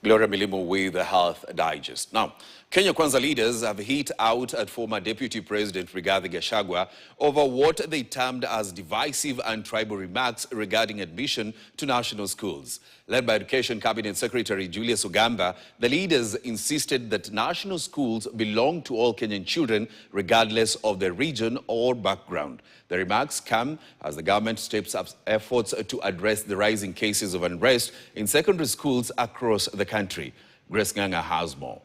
Gloria Milimo with the Health Digest. Now, Kenya Kwanza leaders have hit out at former Deputy President Rigathi Gachagua over what they termed as divisive and tribal remarks regarding admission to national schools. Led by Education Cabinet Secretary Julius Ogamba, the leaders insisted that national schools belong to all Kenyan children regardless of their region or background. The remarks come as the government steps up efforts to address the rising cases of unrest in secondary schools across the country. Grace Nganga has more.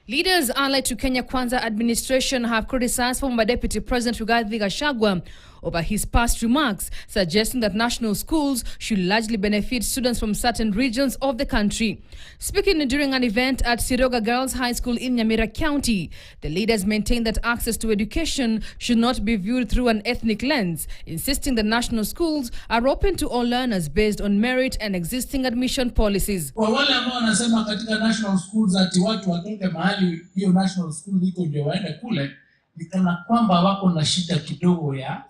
Leaders allied to Kenya Kwanza administration have criticized former Deputy President Rigathi Gachagua over his past remarks, suggesting that national schools should largely benefit students from certain regions of the country. Speaking during an event at Siroga Girls High School in Nyamira County, the leaders maintained that access to education should not be viewed through an ethnic lens, insisting that national schools are open to all learners based on merit and existing admission policies. Kwa wale ambao wanasema katika national schools ati watu watoke mahali hiyo national school iko ndio waende kule, ni kana kwamba wako na shida kidogo ya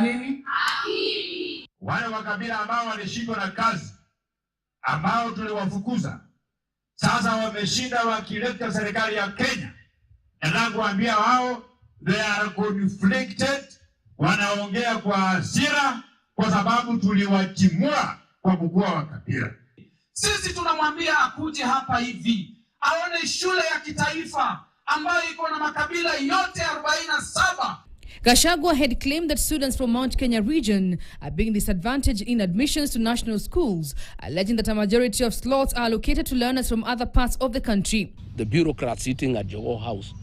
nini? Wale wakabila ambao walishindwa na kazi, ambao tuliwafukuza, sasa wameshinda wakileta serikali ya Kenya. Nataka kuambia wao, they are conflicted, wanaongea kwa hasira kwa sababu tuliwachimua kwa kukua wakabila. Sisi tunamwambia akuje hapa hivi, aone shule ya kitaifa ambayo iko na makabila yote 47. Gachagua had claimed that students from Mount Kenya region are being disadvantaged in admissions to national schools, alleging that a majority of slots are allocated to learners from other parts of the country. The bureaucrats sitting at your house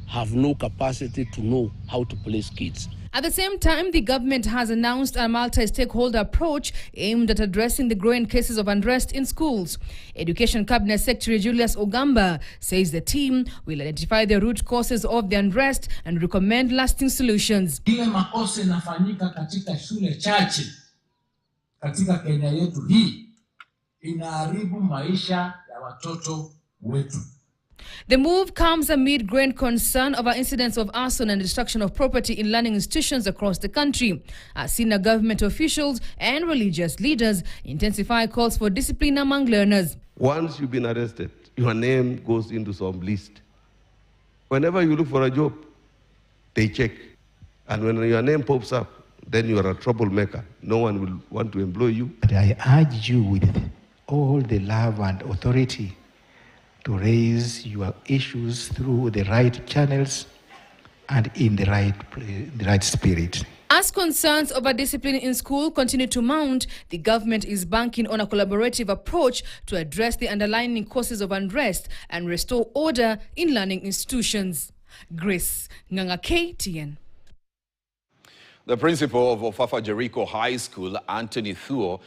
have no capacity to know how to place kids. At the same time, the government has announced a multi-stakeholder approach aimed at addressing the growing cases of unrest in schools. Education Cabinet Secretary Julius Ogamba says the team will identify the root causes of the unrest and recommend lasting solutions. Ile makosa inafanyika katika shule chache katika Kenya yetu hii inaharibu maisha ya watoto wetu. The move comes amid growing concern over incidents of arson and destruction of property in learning institutions across the country, as senior government officials and religious leaders intensify calls for discipline among learners. Once you've been arrested, your name goes into some list. Whenever you look for a job, they check. And when your name pops up, then you are a troublemaker. No one will want to employ you. But I urge you with all the love and authority to raise your issues through the right channels and in the right spirit. As concerns over discipline in school continue to mount, the government is banking on a collaborative approach to address the underlying causes of unrest and restore order in learning institutions. Grace Nganga, KTN. The principal of Ofafa Jericho High School, Anthony Thuo,